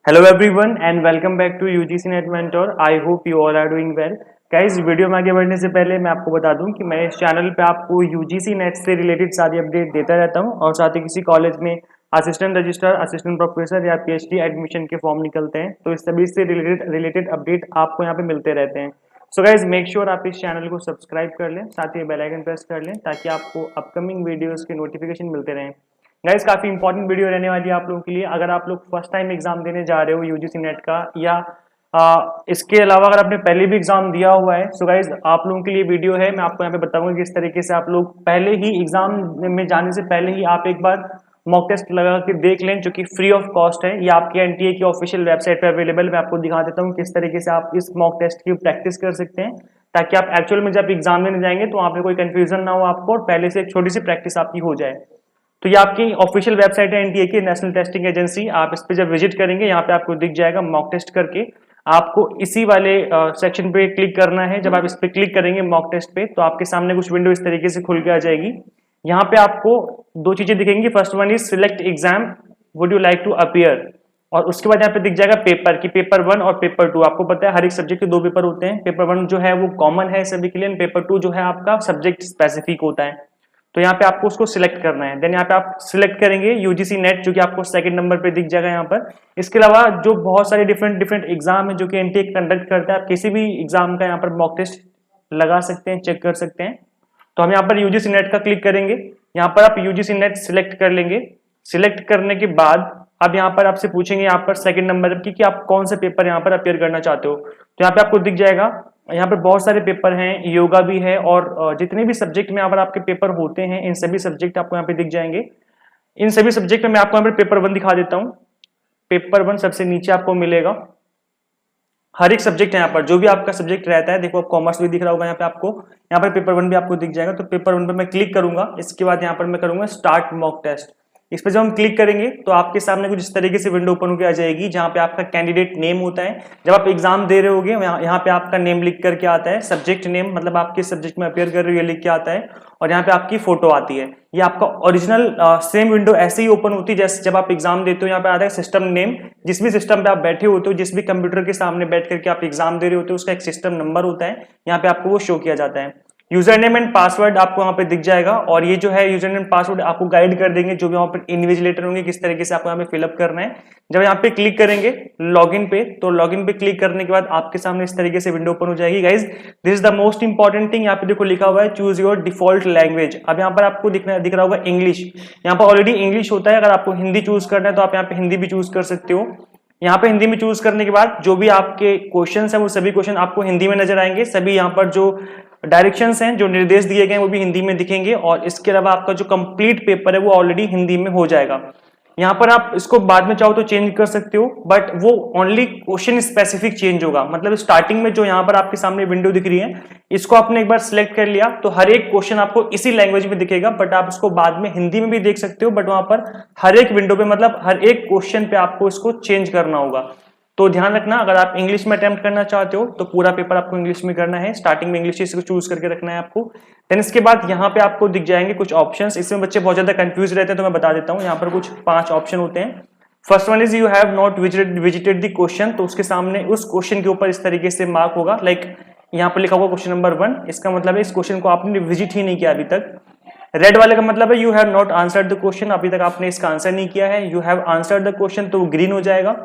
Hello everyone and welcome back to UGC Net Mentor. I hope you all are doing well. Guys video में आगे बढ़ने से पहले मैं आपको बता दूं कि मैं इस चैनल पे आपको UGC नेट से रिलेटेड सारी अपडेट देता रहता हूं और साथ ही किसी कॉलेज में असिस्टेंट रजिस्ट्रार, असिस्टेंट प्रोफेसर या PhD एडमिशन के फॉर्म निकलते हैं तो इस सभी से रिलेटेड अपडेट आपको यहाँ पे मिलते रहते हैं. सो गाइज मेक श्योर आप इस चैनल को सब्सक्राइब कर लें, साथ ही बेल आइकन प्रेस कर लें ताकि आपको अपकमिंग वीडियोस के नोटिफिकेशन मिलते रहें. गाइस काफी इंपॉर्टेंट वीडियो रहने वाली है आप लोगों के लिए. अगर आप लोग फर्स्ट टाइम एग्जाम देने जा रहे हो यूजीसी नेट का या इसके अलावा अगर आपने पहले भी एग्जाम दिया हुआ है, सो गाइस आप लोगों के लिए वीडियो है. मैं आपको यहाँ पे बताऊंगा किस तरीके से आप लोग पहले ही एग्जाम में जाने से पहले ही आप एक बार मॉक टेस्ट लगा के देख लें जो कि फ्री ऑफ कॉस्ट है. ये आपके एनटीए की ऑफिशियल वेबसाइट पर अवेलेबल. मैं आपको दिखा देता हूँ किस तरीके से आप इस मॉक टेस्ट की प्रैक्टिस कर सकते हैं ताकि आप एक्चुअल में जब एग्जाम देने जाएंगे तो वहाँ पे कोई कंफ्यूजन ना हो आपको और पहले से एक छोटी सी प्रैक्टिस आपकी हो जाए. तो ये आपकी ऑफिशियल वेबसाइट है एनटीए की, नेशनल टेस्टिंग एजेंसी. आप इस पे जब विजिट करेंगे यहाँ पे आपको दिख जाएगा मॉक टेस्ट करके. आपको इसी वाले सेक्शन पे क्लिक करना है. जब आप इस पे क्लिक करेंगे मॉक टेस्ट पे तो आपके सामने कुछ विंडो इस तरीके से खुल के आ जाएगी. यहाँ पे आपको दो चीजें दिखेंगी. First one is select exam would you like to appear, और उसके बाद यहाँ पे दिख जाएगा पेपर की पेपर 1 और पेपर 2. आपको पता है हर एक सब्जेक्ट के दो पेपर होते हैं. पेपर 1 जो है वो कॉमन है सभी के लिए, पेपर 2 जो है आपका सब्जेक्ट स्पेसिफिक होता है. तो यहाँ पे आपको उसको सिलेक्ट करना है. देन यहाँ पे आप सिलेक्ट करेंगे यूजीसी नेट जो कि आपको सेकंड नंबर पे दिख जाएगा यहाँ पर. इसके अलावा जो बहुत सारे डिफरेंट एग्जाम है जो कि एनटीए कंडक्ट करता है, आप किसी भी एग्जाम का यहाँ पर मॉक टेस्ट लगा सकते हैं, चेक कर सकते हैं. तो हम यहाँ पर यूजीसी नेट का क्लिक करेंगे. यहाँ पर आप यूजीसी नेट सिलेक्ट कर लेंगे. सिलेक्ट करने के बाद अब यहाँ पर आपसे पूछेंगे यहाँ पर सेकंड नंबर की कि आप कौन से पेपर यहाँ पर अपियर करना चाहते हो. तो यहाँ पे आपको दिख जाएगा. यहाँ पर बहुत सारे पेपर हैं, योगा भी है और जितने भी सब्जेक्ट में यहाँ पर आपके पेपर होते हैं इन सभी सब्जेक्ट आपको यहाँ पे दिख जाएंगे. इन सभी सब्जेक्ट में मैं आपको यहाँ पर पेपर 1 दिखा देता हूँ. पेपर 1 सबसे नीचे आपको मिलेगा. हर एक सब्जेक्ट है यहाँ पर जो भी आपका सब्जेक्ट रहता है. देखो कॉमर्स भी दिख रहा होगा यहाँ पे आपको. यहाँ पर पेपर 1 भी आपको दिख जाएगा. तो पेपर 1 पे मैं क्लिक करूंगा. इसके बाद यहाँ पर मैं करूंगा स्टार्ट मॉक टेस्ट. इस पर जब हम क्लिक करेंगे तो आपके सामने कुछ इस तरीके से विंडो ओपन होकर आ जाएगी जहां पे आपका कैंडिडेट नेम होता है. जब आप एग्जाम दे रहे होगे यहाँ पे आपका नेम लिख करके आता है. सब्जेक्ट नेम मतलब आप किस सब्जेक्ट में अपियर कर रहे हो ये लिख के आता है और यहाँ पे आपकी फोटो आती है. ये आपका ओरिजिनल सेम विंडो ऐसे ही ओपन होती है जैसे जब आप एग्जाम देते हो. यहाँ पे आता है सिस्टम नेम. जिस भी सिस्टम पे आप बैठे होते हो, जिस भी कंप्यूटर के सामने बैठ करके आप एग्जाम दे रहे होते हो, उसका एक सिस्टम नंबर होता है. यहाँ पे आपको वो शो किया जाता है. यूजर नेम एंड पासवर्ड आपको वहां पे दिख जाएगा और ये जो है यूजर नेम पासवर्ड आपको गाइड कर देंगे जो भी वहां पर इन्विजिलेटर होंगे किस तरीके से आपको यहाँ पे फिलअप करना है. जब यहाँ पे क्लिक करेंगे लॉगिन पे, तो लॉगिन पे क्लिक करने के बाद आपके सामने इस तरीके से विंडो ओपन हो जाएगी. Guys this is the most important thing. यहाँ पे देखो लिखा हुआ है चूज योर डिफॉल्ट लैंग्वेज. अब यहाँ पर आपको दिख रहा होगा इंग्लिश. यहाँ पर ऑलरेडी इंग्लिश होता है. अगर आपको हिंदी चूज करना है तो आप यहाँ पे हिंदी भी चूज कर सकते हो. यहाँ पे हिंदी में चूज करने के बाद जो भी आपके क्वेश्चंस हैं वो सभी क्वेश्चन आपको हिंदी में नजर आएंगे. सभी यहाँ पर जो डायरेक्शंस हैं, जो निर्देश दिए गए हैं वो भी हिंदी में दिखेंगे और इसके अलावा आपका जो कंप्लीट पेपर है वो ऑलरेडी हिंदी में हो जाएगा. यहाँ पर आप इसको बाद में चाहो तो चेंज कर सकते हो बट वो ओनली क्वेश्चन स्पेसिफिक चेंज होगा. मतलब स्टार्टिंग में जो यहाँ पर आपके सामने विंडो दिख रही है इसको आपने एक बार सिलेक्ट कर लिया तो हर एक क्वेश्चन आपको इसी लैंग्वेज में दिखेगा. बट आप इसको बाद में हिंदी में भी देख सकते हो. बट वहां पर हर एक विंडो पे मतलब हर एक क्वेश्चन पे आपको इसको चेंज करना होगा. तो ध्यान रखना अगर आप इंग्लिश में अटेम्प्ट करना चाहते हो तो पूरा पेपर आपको इंग्लिश में करना है. स्टार्टिंग में इंग्लिश इसको चूज करके रखना है आपको. देन इसके बाद यहाँ पे आपको दिख जाएंगे कुछ ऑप्शंस. इसमें बच्चे बहुत ज्यादा कंफ्यूज रहते हैं तो मैं बता देता हूँ. यहाँ पर कुछ 5 ऑप्शन होते हैं. First one is you have not visited the question. तो उसके सामने उस क्वेश्चन के ऊपर इस तरीके से मार्क होगा. लाइक यहाँ पर लिखा होगा क्वेश्चन नंबर 1. इसका मतलब है इस क्वेश्चन को आपने विजिट ही नहीं किया अभी तक. रेड वाले का मतलब है you have not answered the question. अभी तक आपने इसका आंसर नहीं किया है. You have answered the question तो वो ग्रीन हो जाएगा.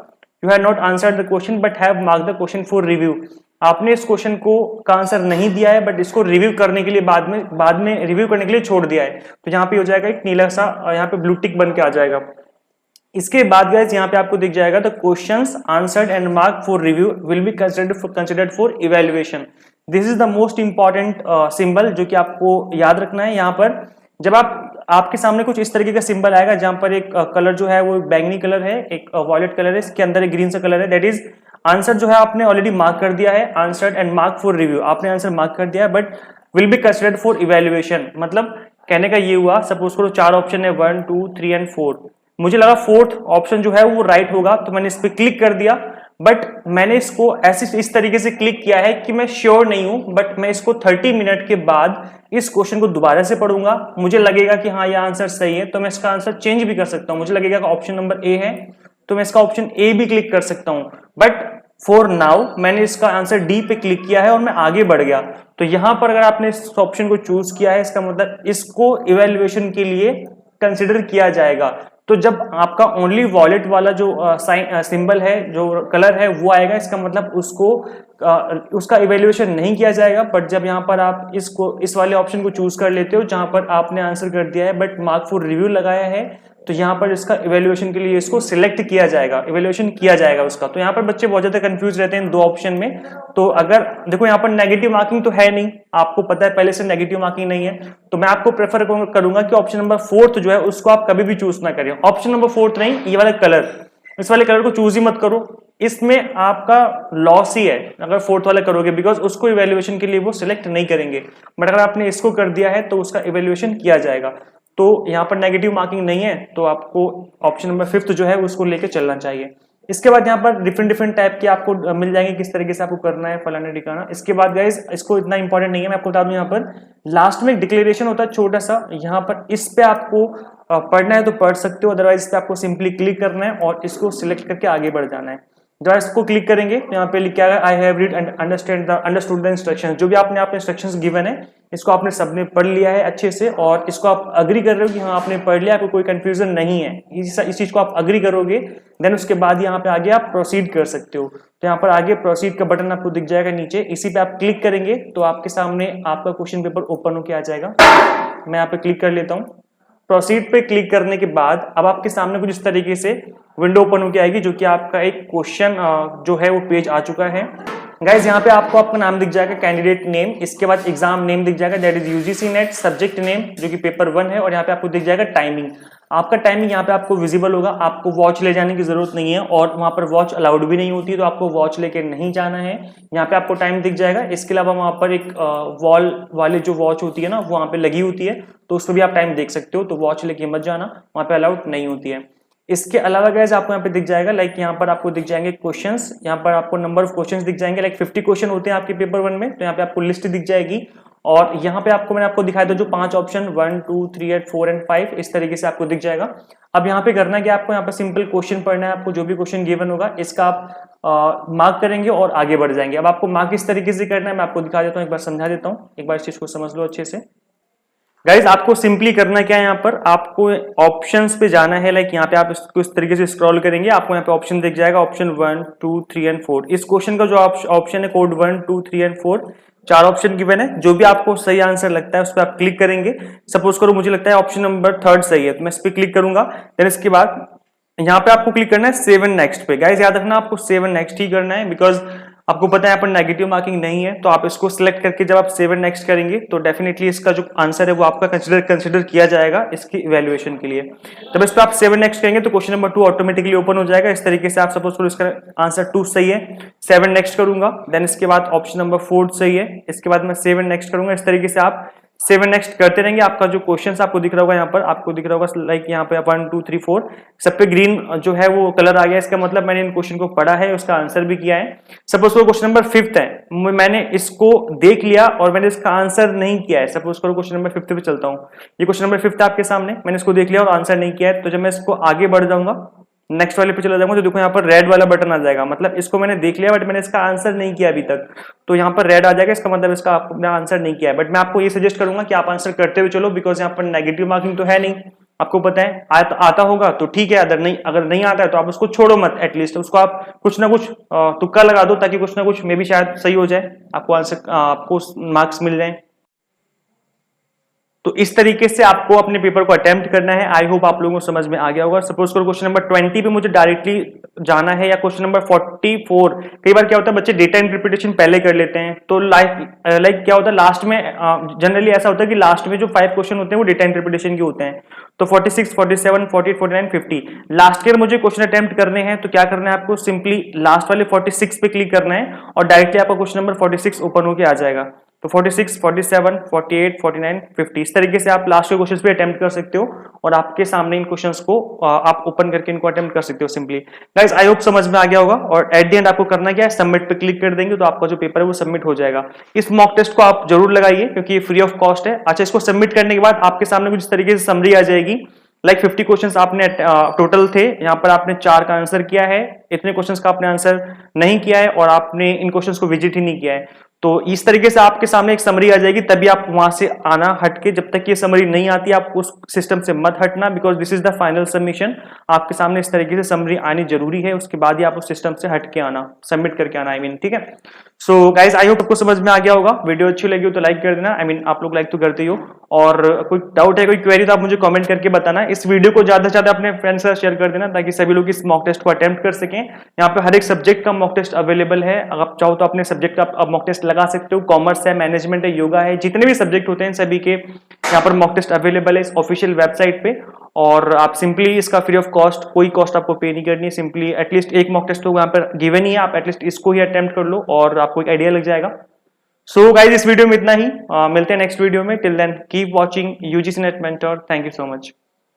You have not answered the question but have marked the question for review. आपने इस क्वेश्चन को का आंसर नहीं दिया है बट इसको रिव्यू करने के लिए बाद में रिव्यू करने के लिए छोड़ दिया है. तो यहाँ पे हो जाएगा एक नीला सा यहाँ पे ब्लू टिक बन के आ जाएगा. इसके बाद गाइस यहाँ पे आपको दिख जाएगा the questions answered and mark for review will be considered for evaluation. This is the most important symbol जो कि आपको याद रखना है. यहाँ पर जब आपके सामने कुछ इस तरीके का सिंबल आएगा जहां पर एक कलर जो है वो बैंगनी कलर है, एक वॉयलेट कलर है, इसके अंदर एक ग्रीन सा कलर है. दैट इज आंसर जो है आपने ऑलरेडी मार्क कर दिया है. Answered and mark for review आपने आंसर मार्क कर दिया है but will be considered for evaluation. मतलब कहने का ये हुआ सपोज करो 4 ऑप्शन है 1 2 3 एंड 4. मुझे लगा 4th ऑप्शन जो है वो राइट होगा तो मैंने इस पर क्लिक कर दिया. बट मैंने इसको ऐसे इस तरीके से क्लिक किया है कि मैं श्योर नहीं हूं. बट मैं इसको 30 मिनट के बाद इस क्वेश्चन को दोबारा से पढ़ूंगा. मुझे लगेगा कि हाँ ये आंसर सही है तो मैं इसका आंसर चेंज भी कर सकता हूं. मुझे लगेगा कि ऑप्शन नंबर ए है तो मैं इसका ऑप्शन ए भी क्लिक कर सकता हूं, बट फॉर नाउ मैंने इसका आंसर डी पे क्लिक किया है और मैं आगे बढ़ गया। तो यहां पर अगर आपने इस ऑप्शन को चूज किया है, इसका मतलब इसको इवेल्युएशन के लिए कंसिडर किया जाएगा। तो जब आपका ओनली वॉलेट वाला जो सिंबल है, जो कलर है वो आएगा, इसका मतलब उसका इवेल्युएशन नहीं किया जाएगा। बट जब यहाँ पर आप इस वाले ऑप्शन को चूज कर लेते हो जहां पर आपने आंसर कर दिया है बट मार्क फॉर रिव्यू लगाया है, तो यहाँ पर इसका इवेल्युएशन के लिए इसको सिलेक्ट किया जाएगा, इवेल्युएशन किया जाएगा उसका। तो यहाँ पर बच्चे बहुत ज्यादा कंफ्यूज रहते हैं इन दो ऑप्शन में। तो अगर देखो यहाँ पर नेगेटिव मार्किंग तो है नहीं, आपको पता है पहले से नेगेटिव मार्किंग नहीं है, तो मैं आपको प्रेफर करूंगा कि ऑप्शन नंबर 4 जो है उसको आप कभी भी चूज ना करें। ऑप्शन नंबर 4 नहीं, ये वाला कलर, इस वाले कलर को चूज ही मत करो, इसमें आपका लॉस ही है अगर 4th वाला करोगे, बिकॉज उसको इवेल्युएशन के लिए वो सिलेक्ट नहीं करेंगे। बट अगर आपने इसको कर दिया है तो उसका इवेल्युएशन किया जाएगा। तो यहाँ पर नेगेटिव मार्किंग नहीं है, तो आपको ऑप्शन नंबर 5 जो है उसको लेके चलना चाहिए। इसके बाद यहाँ पर डिफरेंट टाइप के आपको मिल जाएंगे किस तरीके से आपको करना है फलाना ठिकाना। इसके बाद गाइस इसको इतना इंपॉर्टेंट नहीं है, मैं आपको बता दूं यहाँ पर लास्ट में एक डिक्लेरेशन होता है छोटा सा, यहाँ पर इस पे आपको पढ़ना है तो पढ़ सकते हो, अदरवाइज इस पे आपको सिंपली क्लिक करना है और इसको सिलेक्ट करके आगे बढ़ जाना है। जब इसको क्लिक करेंगे तो यहाँ पे लिखा है I have read and understood the instructions. जो भी आपने इंस्ट्रक्शंस गिवन है इसको आपने सबने पढ़ लिया है अच्छे से, और इसको आप अग्री कर रहे हो कि हाँ आपने पढ़ लिया, आपको कोई कंफ्यूजन नहीं है, इस चीज को आप अग्री करोगे, देन उसके बाद यहाँ पे आगे आप प्रोसीड कर सकते हो। तो यहाँ पर आगे प्रोसीड का बटन आपको दिख जाएगा नीचे, इसी पे आप क्लिक करेंगे तो आपके सामने आपका क्वेश्चन पेपर ओपन होके आ जाएगा। मैं यहाँ पे क्लिक कर लेता हूँ। प्रोसीड पे क्लिक करने के बाद अब आपके सामने कुछ इस तरीके से विंडो ओपन होकर आएगी, जो कि आपका एक क्वेश्चन जो है वो पेज आ चुका है। गाइज यहाँ पे आपको आपका नाम दिख जाएगा, कैंडिडेट नेम, इसके बाद एग्जाम नेम दिख जाएगा, that is UGC net, subject name जो कि पेपर 1 है, और यहाँ पे आपको दिख जाएगा टाइमिंग। आपका टाइमिंग यहाँ पे आपको विजिबल होगा, आपको वॉच ले जाने की जरूरत नहीं है और वहां पर वॉच अलाउड भी नहीं होती, तो आपको वॉच लेके नहीं जाना है। यहाँ पे आपको टाइम दिख जाएगा। इसके अलावा वहां पर एक वॉल वाले जो वॉच होती है ना वो वहां पे लगी होती है, तो उस पर भी आप टाइम देख सकते हो, तो वॉच लेके मत जाना, वहां पे अलाउड नहीं होती है। इसके अलावा गाइस आपको यहाँ पे दिख जाएगा लाइक यहाँ पर आपको दिख जाएंगे क्वेश्चंस, यहाँ पर आपको नंबर ऑफ क्वेश्चंस दिख जाएंगे, लाइक 50 क्वेश्चन होते हैं आपके पेपर 1 में, तो यहाँ पे आपको लिस्ट दिख जाएगी। और यहाँ पे मैंने आपको दिखाया था जो 5 ऑप्शन 1 2 3 8 4 एंड 5 इस तरीके से आपको दिख जाएगा। अब यहाँ पे करना है कि आपको यहाँ पे सिंपल क्वेश्चन पढ़ना है, आपको जो भी क्वेश्चन गिवन होगा इसका आप मार्क करेंगे और आगे बढ़ जाएंगे। अब आपको मार्क किस तरीके से करना है मैं आपको दिखा देता हूँ, एक बार समझा देता हूँ, एक बार इस चीज को समझ लो अच्छे से। गाइज आपको सिंपली करना क्या है, यहाँ पर आपको ऑप्शंस पे जाना है, लाइक यहाँ पे आप इसको इस तरीके से स्क्रॉल करेंगे, आपको यहाँ पे ऑप्शन दिख जाएगा, ऑप्शन 1 2 3 एंड 4। इस क्वेश्चन का जो ऑप्शन है कोड 1 2 3 एंड 4, 4 ऑप्शन गिवन है, जो भी आपको सही आंसर लगता है उस पर आप क्लिक करेंगे। सपोज करो मुझे लगता है ऑप्शन नंबर 3 सही है, तो मैं इस पर क्लिक करूंगा। देन इसके बाद यहाँ पे आपको क्लिक करना है 7 नेक्स्ट पे। गाइज याद रखना आपको 7 नेक्स्ट ही करना है, बिकॉज आपको पता है यहाँ पर नेगेटिव मार्किंग नहीं है, तो आप इसको सिलेक्ट करके जब आप 7 नेक्स्ट करेंगे तो डेफिनेटली इसका जो आंसर है वो आपका कंसिडर किया जाएगा इसकी इवैल्यूएशन के लिए। तब इस पर आप 7 नेक्स्ट करेंगे तो क्वेश्चन नंबर 2 ऑटोमेटिकली ओपन हो जाएगा। इस तरीके से आप सपोज करो इसका आंसर 2 सही है, 7 नेक्स्ट करूंगा, देन इसके बाद ऑप्शन नंबर 4 सही है, इसके बाद मैं 7 नेक्स्ट करूंगा। इस तरीके से आप 7 नेक्स्ट करते रहेंगे। आपका जो क्वेश्चन आपको दिख रहा होगा यहाँ पर, आपको दिख रहा होगा लाइक यहाँ पे 1 2 3 4 सब पे ग्रीन जो है वो कलर आ गया, इसका मतलब मैंने इन क्वेश्चन को पढ़ा है, उसका आंसर भी किया है। सपोज करो क्वेश्चन नंबर 5 है, मैंने इसको देख लिया और मैंने इसका आंसर नहीं किया है। सपोज करो क्वेश्चन नंबर 5 पे चलता हूँ, ये क्वेश्चन नंबर 5 आपके सामने, मैंने इसको देख लिया और आंसर नहीं किया है, तो जब मैं इसको आगे बढ़ जाऊंगा नेक्स्ट वाले पे चला जाऊंगा तो देखो यहाँ पर रेड वाला बटन आ जाएगा, मतलब इसको मैंने देख लिया बट मैंने इसका आंसर नहीं किया अभी तक, तो यहाँ पर रेड आ जाएगा, इसका मतलब इसका आपने आंसर नहीं किया है। बट मैं आपको ये सजेस्ट करूंगा कि आप आंसर करते हुए चलो, बिकॉज यहाँ पर नेगेटिव मार्किंग तो है नहीं, आपको पता है आता होगा तो ठीक है, अगर नहीं आता है तो आप उसको छोड़ो मत, एटलीस्ट उसको आप कुछ ना कुछ तुक्का लगा दो, ताकि कुछ ना कुछ मे भी शायद सही हो जाए, आपको आंसर आपको मार्क्स मिल जाए। तो इस तरीके से आपको अपने पेपर को अटेम्प्ट करना है। आई होप आप लोगों को समझ में आ गया होगा। सपोज करो क्वेश्चन नंबर 20 पे मुझे डायरेक्टली जाना है, या क्वेश्चन नंबर 44, कई बार क्या होता है बच्चे डेटा इंटरप्रिटेशन पहले कर लेते हैं, तो लाइक क्या होता है लास्ट में, जनरली ऐसा होता है कि लास्ट में जो 5 क्वेश्चन होते हैं वो डेटा इंटरप्रिटेशन के होते हैं, तो 46 47 48 49 50 लास्ट ईयर मुझे क्वेश्चन अटेम्प्ट करने हैं, तो क्या करना है आपको, सिंपली लास्ट वाले 46 पे क्लिक करना है और डायरेक्टली आपका क्वेश्चन नंबर 46 ओपन होकर आ जाएगा। तो 46 47 48 49 50 इस तरीके से आप लास्ट के क्वेश्चंस पे अटेम्प्ट कर सकते हो और आपके सामने इन क्वेश्चंस को आप ओपन करके इनको अटेम्प्ट कर सकते हो सिंपली। गाइस आई होप समझ में आ गया होगा, और एट द एंड आपको करना क्या है, सबमिट पे क्लिक कर देंगे तो आपका जो पेपर है वो सबमिट हो जाएगा। इस मॉक टेस्ट को आप जरूर लगाइए क्योंकि ये फ्री ऑफ कॉस्ट है। अच्छा, इसको सबमिट करने के बाद आपके सामने कुछ इस तरीके से समरी आ जाएगी, लाइक 50 क्वेश्चंस आपने टोटल थे, यहाँ पर आपने 4 का आंसर किया है, इतने क्वेश्चंस का आपने आंसर नहीं किया है और आपने इन क्वेश्चंस को विजिट ही नहीं किया है। तो इस तरीके से आपके सामने एक समरी आ जाएगी, तभी आप वहां से आना हटके, जब तक ये समरी नहीं आती आप उस सिस्टम से मत हटना, because this is the final submission. आपके सामने इस तरीके से समरी आनी जरूरी है, उसके बाद ही आप उस सिस्टम से हटके आना, सबमिट करके आना, आई मीन, ठीक है। सो गाइज आई होप आपको समझ में आ गया होगा। वीडियो अच्छी लगी हो तो लाइक कर देना, आई मीन आप लोग लाइक तो करते ही हो, और कोई डाउट है, कोई क्वेरी तो आप मुझे कमेंट करके बताना। इस वीडियो को ज्यादा से ज्यादा अपने फ्रेंड्स के साथ शेयर कर देना, ताकि सभी लोग इस मॉक टेस्ट को अटेम्प्ट कर सकें। यहाँ पे हर एक सब्जेक्ट का मॉक टेस्ट अवेलेबल है, अगर आप चाहो तो अपने सब्जेक्ट का मॉक टेस्ट लगा सकते हो। कॉमर्स है, मैनेजमेंट है, योगा है, जितने भी सब्जेक्ट होते हैं सभी के यहाँ पर मॉक टेस्ट अवेलेबल है इस ऑफिशियल वेबसाइट पे। और आप सिंपली इसका फ्री ऑफ कॉस्ट, कोई कॉस्ट आपको पे नहीं करनी है, सिंपली एटलीस्ट एक मॉक टेस्ट तो यहाँ पर गिवन ही है, आप एटलीस्ट इसको ही अटेम्प्ट कर लो और आपको एक आइडिया लग जाएगा। सो गाइज इस वीडियो में इतना ही, मिलते हैं नेक्स्ट वीडियो में। Till then keep watching UGC NET mentor. Thank you so much.